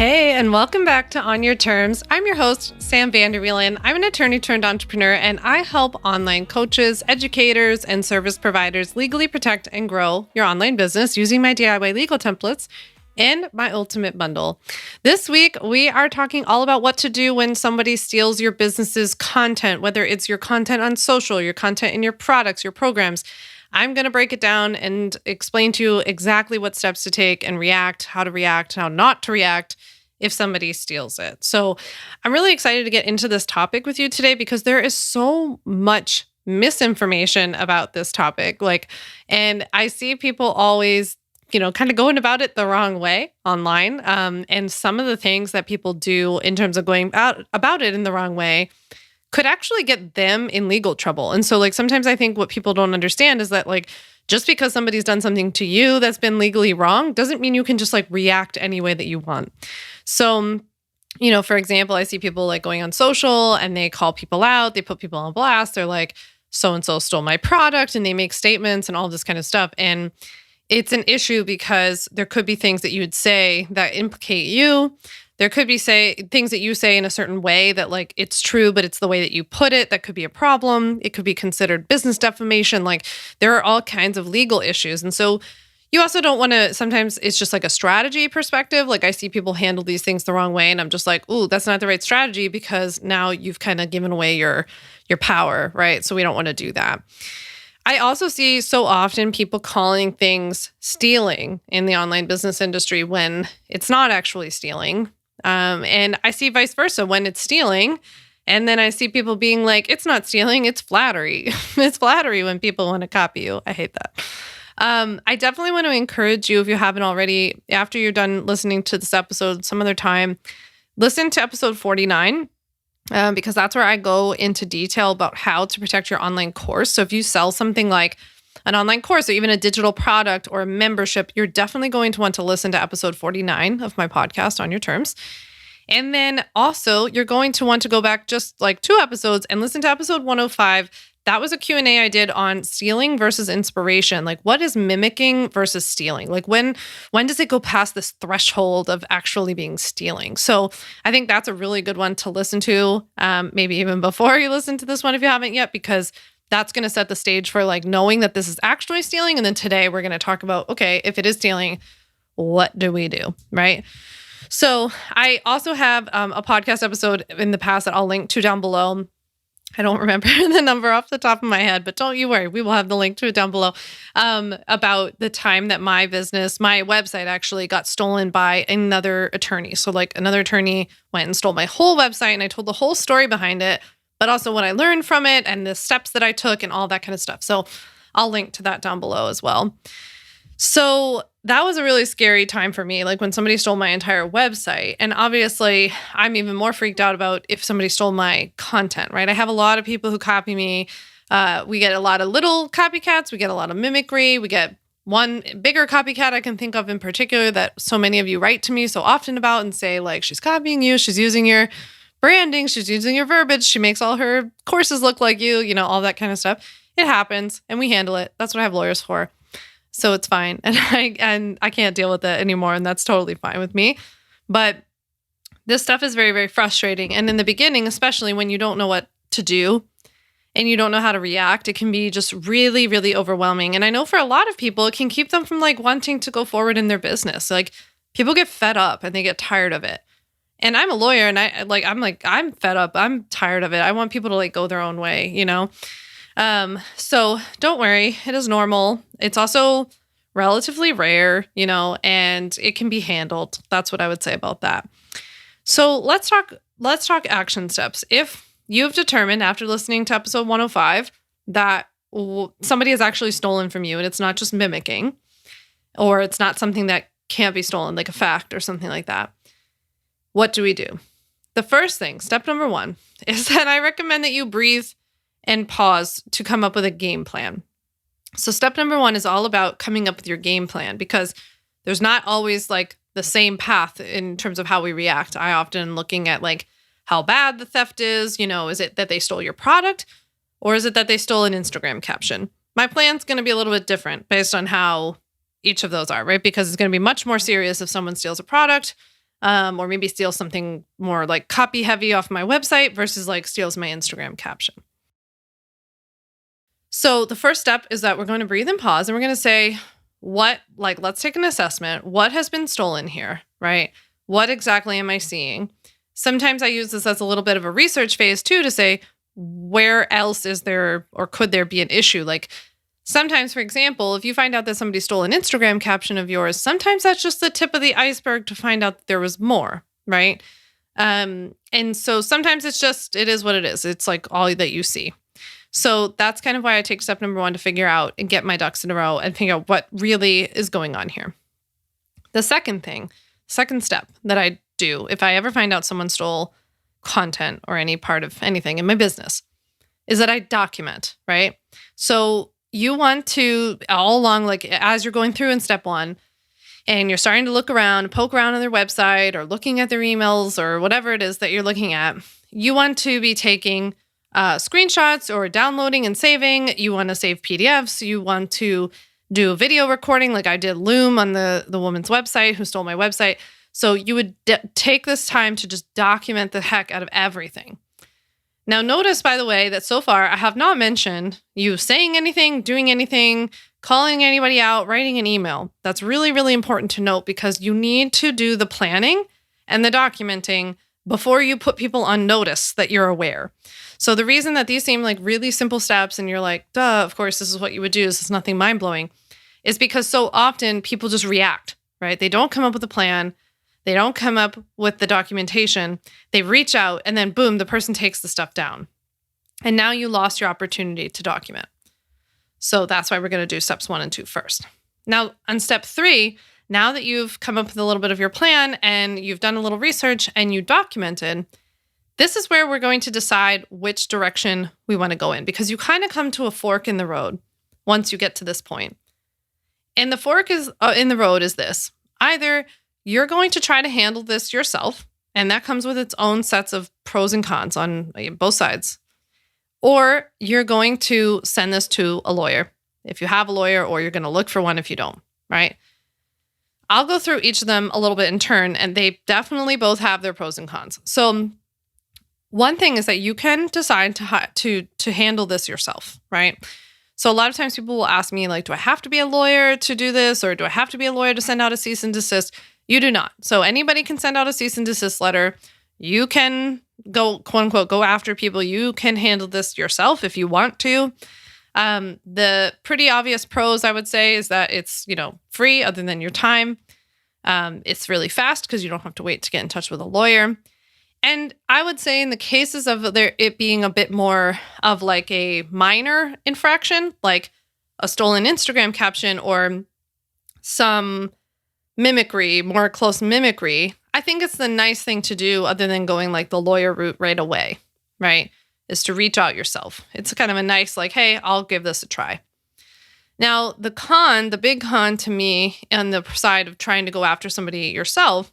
Hey, and welcome back to On Your Terms. I'm your host, Sam Vander. I'm an attorney turned entrepreneur, and I help online coaches, educators, and service providers legally protect and grow your online business using my DIY legal templates and my ultimate bundle. This week, we are talking all about what to do when somebody steals your business's content, whether it's your content on social, your content in your products, your programs. I'm going to break it down and explain to you exactly what steps to take and how to react, how not to react if somebody steals it. So I'm really excited to get into this topic with you today because there is so much misinformation about this topic. And I see people always, kind of going about it the wrong way online. And some of the things that people do in terms of going about it in the wrong way could actually get them in legal trouble. And so sometimes I think what people don't understand is that just because somebody's done something to you that's been legally wrong doesn't mean you can just react any way that you want. So, for example, I see people going on social and they call people out, they put people on blast. They're like, so-and-so stole my product, and they make statements and all this kind of stuff. And it's an issue because there could be things that you would say that implicate you. There could be things that you say in a certain way that it's true, but it's the way that you put it that could be a problem. It could be considered business defamation. There are all kinds of legal issues. And so you also don't want to, sometimes it's just a strategy perspective. I see people handle these things the wrong way and I'm just ooh, that's not the right strategy because now you've kind of given away your power, right? So we don't want to do that. I also see so often people calling things stealing in the online business industry when it's not actually stealing. And I see vice versa when it's stealing. And then I see people being like, it's not stealing, it's flattery. It's flattery when people want to copy you. I hate that. I definitely want to encourage you, if you haven't already, after you're done listening to this episode some other time, listen to episode 49. Because that's where I go into detail about how to protect your online course. So if you sell something like an online course or even a digital product or a membership, you're definitely going to want to listen to episode 49 of my podcast, On Your Terms. And then also you're going to want to go back just 2 episodes and listen to episode 105. That was a Q&A I did on stealing versus inspiration. What is mimicking versus stealing? When does it go past this threshold of actually being stealing? So I think that's a really good one to listen to, maybe even before you listen to this one if you haven't yet, because that's going to set the stage for knowing that this is actually stealing. And then today we're going to talk about, okay, if it is stealing, what do we do, right? So I also have a podcast episode in the past that I'll link to down below. I don't remember the number off the top of my head, but don't you worry. We will have the link to it down below, about the time that my website actually got stolen by another attorney. So another attorney went and stole my whole website, and I told the whole story behind it, but also what I learned from it and the steps that I took and all that kind of stuff. So I'll link to that down below as well. So that was a really scary time for me, when somebody stole my entire website. And obviously, I'm even more freaked out about if somebody stole my content, right? I have a lot of people who copy me. We get a lot of little copycats. We get a lot of mimicry. We get one bigger copycat I can think of in particular that so many of you write to me so often about and say, she's copying you. She's using your branding. She's using your verbiage. She makes all her courses look like you, all that kind of stuff. It happens and we handle it. That's what I have lawyers for. So it's fine. And I can't deal with it anymore. And that's totally fine with me. But this stuff is very, very frustrating. And in the beginning, especially when you don't know what to do and you don't know how to react, it can be just really, really overwhelming. And I know for a lot of people, it can keep them from wanting to go forward in their business. People get fed up and they get tired of it. And I'm a lawyer and I'm fed up. I'm tired of it. I want people to go their own way, So don't worry, it is normal. It's also relatively rare, and it can be handled. That's what I would say about that. So let's talk action steps. If you've determined after listening to episode 105 that somebody has actually stolen from you and it's not just mimicking, or it's not something that can't be stolen, like a fact or something like that, what do we do? The first thing, step number 1, is that I recommend that you breathe and pause to come up with a game plan. So step number 1 is all about coming up with your game plan because there's not always the same path in terms of how we react. I often looking at how bad the theft is, is it that they stole your product or is it that they stole an Instagram caption? My plan's going to be a little bit different based on how each of those are, right? Because it's going to be much more serious if someone steals a product or maybe steals something more like copy heavy off my website versus like steals my Instagram caption. So the first step is that we're going to breathe and pause, and we're going to say, let's take an assessment. What has been stolen here, right? What exactly am I seeing? Sometimes I use this as a little bit of a research phase too, to say, where else is there or could there be an issue? Like sometimes, for example, if you find out that somebody stole an Instagram caption of yours, sometimes that's just the tip of the iceberg to find out that there was more, right? And so sometimes it is what it is. It's like all that you see. So that's kind of why I take step number 1 to figure out and get my ducks in a row and figure out what really is going on here. The second step that I do if I ever find out someone stole content or any part of anything in my business is that I document, right? So you want to, all along, like as you're going through in step 1 and you're starting to look around, poke around on their website or looking at their emails or whatever it is that you're looking at, you want to be taking screenshots or downloading and saving. You want to save PDFs. You want to do a video recording like I did Loom on the woman's website who stole my website. So you would take this time to just document the heck out of everything. Now notice, by the way, that so far I have not mentioned you saying anything, doing anything, calling anybody out, writing an email. That's really, really important to note because you need to do the planning and the documenting before you put people on notice that you're aware. So the reason that these seem like really simple steps and you're like, duh, of course, this is what you would do. This is nothing mind-blowing, is because so often people just react, right? They don't come up with a plan. They don't come up with the documentation. They reach out and then boom, the person takes the stuff down. And now you lost your opportunity to document. So that's why we're going to do steps 1 and 2 first. Now on step 3, now that you've come up with a little bit of your plan and you've done a little research and you documented, this is where we're going to decide which direction we want to go in, because you kind of come to a fork in the road once you get to this point. And the fork is in the road is this. Either you're going to try to handle this yourself, and that comes with its own sets of pros and cons on both sides, or you're going to send this to a lawyer if you have a lawyer, or you're going to look for one if you don't, right? I'll go through each of them a little bit in turn, and they definitely both have their pros and cons. So one thing is that you can decide to handle this yourself, right? So a lot of times people will ask me, like, do I have to be a lawyer to do this? Or do I have to be a lawyer to send out a cease and desist? You do not. So anybody can send out a cease and desist letter. You can go, quote unquote, go after people. You can handle this yourself if you want to. The pretty obvious pros, I would say, is that it's, free other than your time. It's really fast because you don't have to wait to get in touch with a lawyer. And I would say in the cases of it being a bit more of like a minor infraction, like a stolen Instagram caption or some mimicry, more close mimicry, I think it's the nice thing to do other than going like the lawyer route right away, right? Is to reach out yourself. It's kind of a nice like, hey, I'll give this a try. Now, the big con to me on the side of trying to go after somebody yourself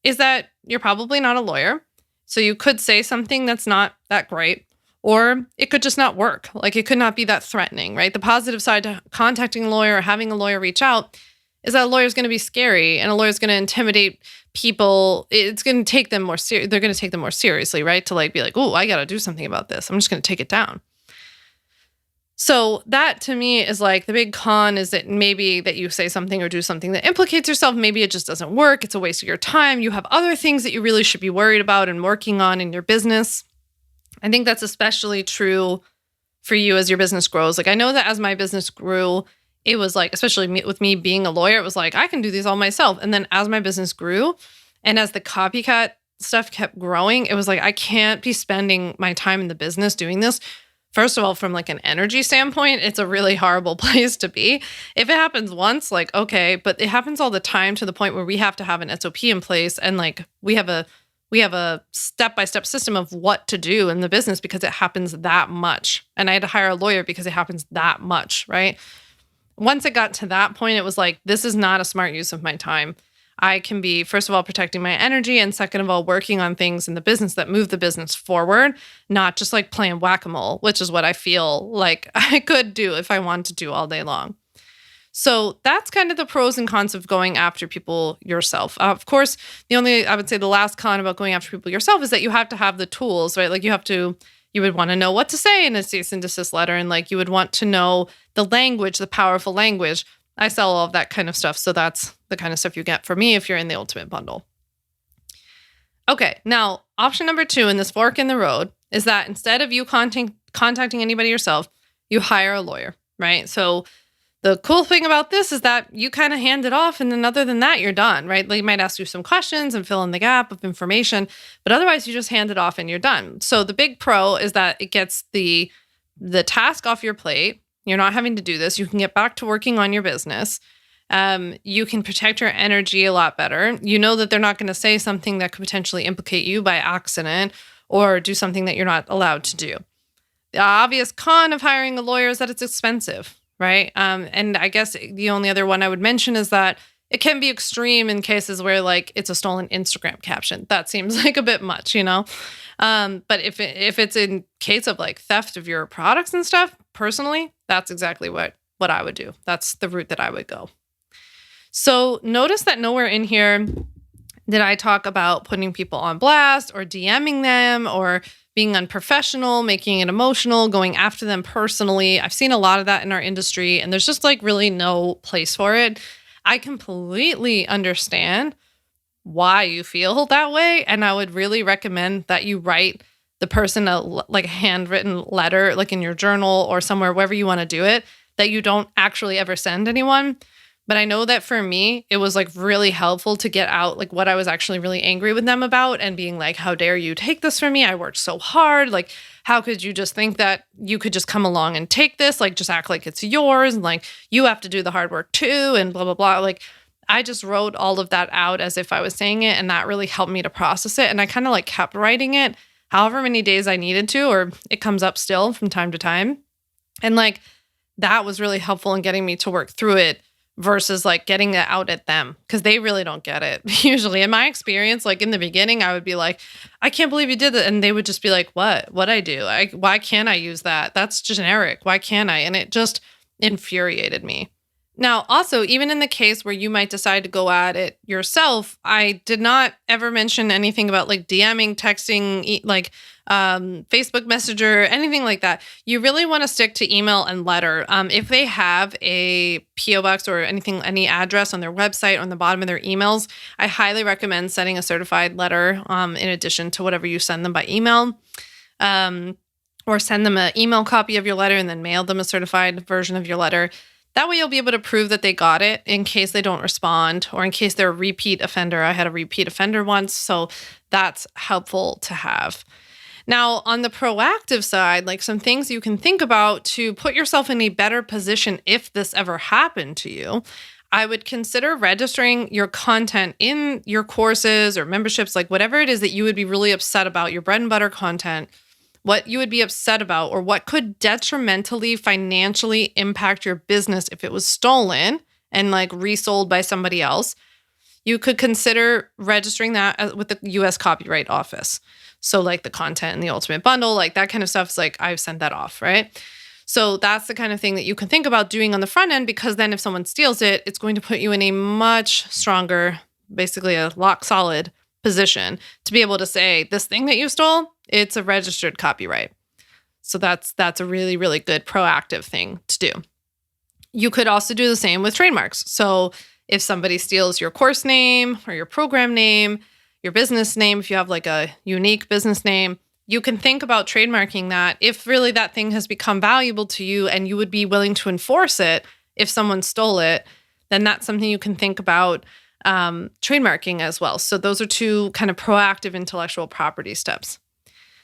is that you're probably not a lawyer. So you could say something that's not that great, or it could just not work. Like it could not be that threatening, right? The positive side to contacting a lawyer or having a lawyer reach out is that a lawyer is going to be scary and a lawyer is going to intimidate people. It's going to take them more serious. They're going to take them more seriously, right? To like be like, oh, I got to do something about this. I'm just going to take it down. So that to me is like the big con is that maybe that you say something or do something that implicates yourself. Maybe it just doesn't work. It's a waste of your time. You have other things that you really should be worried about and working on in your business. I think that's especially true for you as your business grows. Like I know that as my business grew, it was like, especially with me being a lawyer, it was like, I can do these all myself. And then as my business grew and as the copycat stuff kept growing, it was like, I can't be spending my time in the business doing this. First of all, from like an energy standpoint, it's a really horrible place to be. If it happens once, like, okay, but it happens all the time to the point where we have to have an SOP in place. And like, we have a step-by-step system of what to do in the business because it happens that much. And I had to hire a lawyer because it happens that much, right? Once it got to that point, it was like, this is not a smart use of my time. I can be, first of all, protecting my energy, and second of all, working on things in the business that move the business forward, not just like playing whack-a-mole, which is what I feel like I could do if I wanted to do all day long. So that's kind of the pros and cons of going after people yourself. Of course, I would say the last con about going after people yourself is that you have to have the tools, right? Like you would want to know what to say in a cease and desist letter. And like, you would want to know the language, the powerful language. I sell all of that kind of stuff. So that's the kind of stuff you get from me if you're in the Ultimate Bundle. Okay, now option number 2 in this fork in the road is that instead of you contacting anybody yourself, you hire a lawyer, right? So the cool thing about this is that you kind of hand it off, and then other than that, you're done, right? They might ask you some questions and fill in the gap of information, but otherwise you just hand it off and you're done. So the big pro is that it gets the task off your plate. You're not having to do this. You can get back to working on your business. You can protect your energy a lot better. You know that they're not going to say something that could potentially implicate you by accident or do something that you're not allowed to do. The obvious con of hiring a lawyer is that it's expensive, right? And I guess the only other one I would mention is that it can be extreme in cases where like it's a stolen Instagram caption. That seems like a bit much, But if it's in case of like theft of your products and stuff, personally, that's exactly what I would do. That's the route that I would go. So notice that nowhere in here did I talk about putting people on blast or DMing them or being unprofessional, making it emotional, going after them personally. I've seen a lot of that in our industry, and there's just like really no place for it. I completely understand why you feel that way, and I would really recommend that you write the person a handwritten letter, like in your journal or somewhere, wherever you want to do it, that you don't actually ever send anyone. But I know that for me, it was like really helpful to get out like what I was actually really angry with them about and being like, how dare you take this from me? I worked so hard. Like, how could you just think that you could just come along and take this? Like, just act like it's yours. And like, you have to do the hard work too. And blah, blah, blah. Like, I just wrote all of that out as if I was saying it. And that really helped me to process it. And I kind of like kept writing it however many days I needed to, or it comes up still from time to time. And like, that was really helpful in getting me to work through it versus like getting it out at them, because they really don't get it. Usually in my experience, like in the beginning, I would be like, I can't believe you did that. And they would just be like, what'd I do? Why can't I use that? That's generic. Why can't I? And it just infuriated me. Now, also, even in the case where you might decide to go at it yourself, I did not ever mention anything about like DMing, texting, Facebook Messenger, anything like that. You really want to stick to email and letter. If they have a PO box or any address on their website or on the bottom of their emails, I highly recommend sending a certified letter in addition to whatever you send them by email. Or send them an email copy of your letter and then mail them a certified version of your letter. That way you'll be able to prove that they got it in case they don't respond or in case they're a repeat offender. I had a repeat offender once, so that's helpful to have. Now, on the proactive side, like some things you can think about to put yourself in a better position if this ever happened to you, I would consider registering your content in your courses or memberships, like whatever it is that you would be really upset about, your bread and butter content, what you would be upset about, or what could detrimentally financially impact your business if it was stolen and like resold by somebody else. You could consider registering that with the U.S. Copyright Office. So like the content in the Ultimate Bundle, like that kind of stuff is like, I've sent that off, right? So that's the kind of thing that you can think about doing on the front end, because then if someone steals it, it's going to put you in a much stronger, basically a lock solid position to be able to say, this thing that you stole, it's a registered copyright. So that's a really, really good proactive thing to do. You could also do the same with trademarks. So if somebody steals your course name or your program name, your business name, if you have like a unique business name, you can think about trademarking that if really that thing has become valuable to you and you would be willing to enforce it if someone stole it, then that's something you can think about trademarking as well. So those are two kind of proactive intellectual property steps.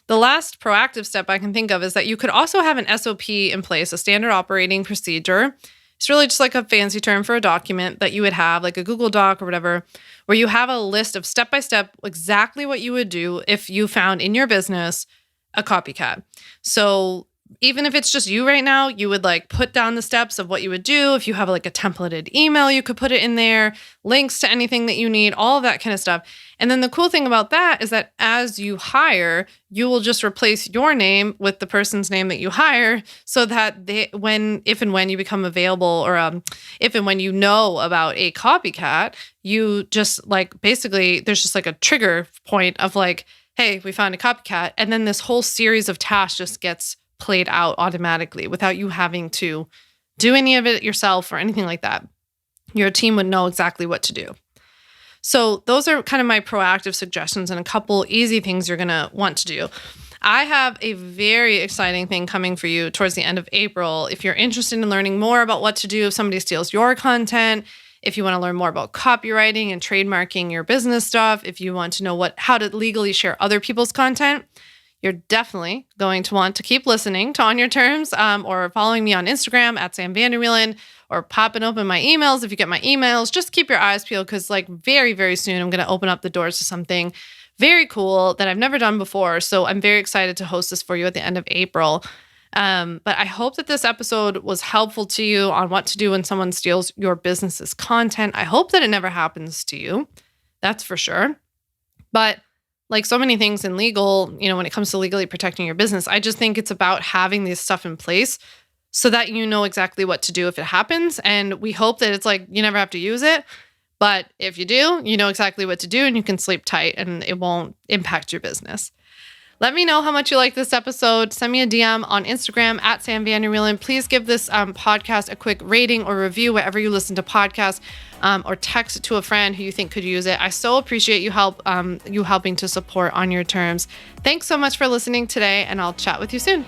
The last proactive step I can think of is that you could also have an SOP in place, a standard operating procedure. It's really just like a fancy term for a document that you would have, like a Google Doc or whatever, where you have a list of step-by-step exactly what you would do if you found in your business a copycat. So even if it's just you right now, you would like put down the steps of what you would do. If you have like a templated email, you could put it in there, links to anything that you need, all of that kind of stuff. And then the cool thing about that is that as you hire, you will just replace your name with the person's name that you hire, so that if and when you become available, or if and when you know about a copycat, you just like, basically there's just like a trigger point of like, hey, we found a copycat. And then this whole series of tasks just gets played out automatically without you having to do any of it yourself or anything like that. Your team would know exactly what to do. So those are kind of my proactive suggestions and a couple easy things you're going to want to do. I have a very exciting thing coming for you towards the end of April. If you're interested in learning more about what to do if somebody steals your content, if you want to learn more about copywriting and trademarking your business stuff, if you want to know how to legally share other people's content, you're definitely going to want to keep listening to On Your Terms, or following me on Instagram at Sam Vander, or popping open my emails. If you get my emails, just keep your eyes peeled, because like very, very soon I'm going to open up the doors to something very cool that I've never done before. So I'm very excited to host this for you at the end of April. But I hope that this episode was helpful to you on what to do when someone steals your business's content. I hope that it never happens to you. That's for sure. But like so many things in legal, when it comes to legally protecting your business, I just think it's about having this stuff in place so that you know exactly what to do if it happens. And we hope that it's like you never have to use it. But if you do, you know exactly what to do and you can sleep tight and it won't impact your business. Let me know how much you like this episode. Send me a DM on Instagram at Sam Vander. Please give this podcast a quick rating or review wherever you listen to podcasts, or text it to a friend who you think could use it. I so appreciate you helping to support On Your Terms. Thanks so much for listening today, and I'll chat with you soon.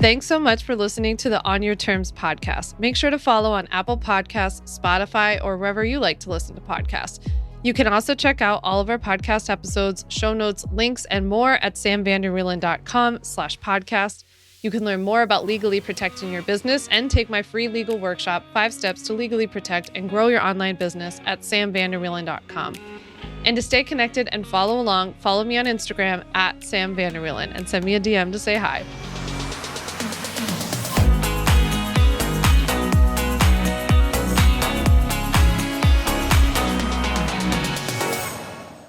Thanks so much for listening to the On Your Terms podcast. Make sure to follow on Apple Podcasts, Spotify, or wherever you like to listen to podcasts. You can also check out all of our podcast episodes, show notes, links, and more at samvanderwielen.com/podcast. You can learn more about legally protecting your business and take my free legal workshop, 5 Steps to Legally Protect and Grow Your Online Business, at samvanderwielen.com. And to stay connected and follow along, follow me on Instagram at Sam Vander and send me a DM to say hi.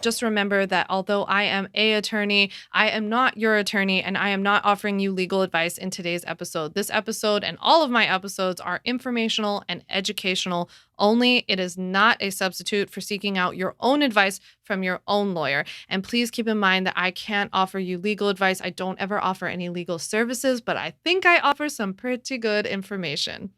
Just remember that although I am an attorney, I am not your attorney, and I am not offering you legal advice in today's episode. This episode and all of my episodes are informational and educational only. It is not a substitute for seeking out your own advice from your own lawyer. And please keep in mind that I can't offer you legal advice. I don't ever offer any legal services, but I think I offer some pretty good information.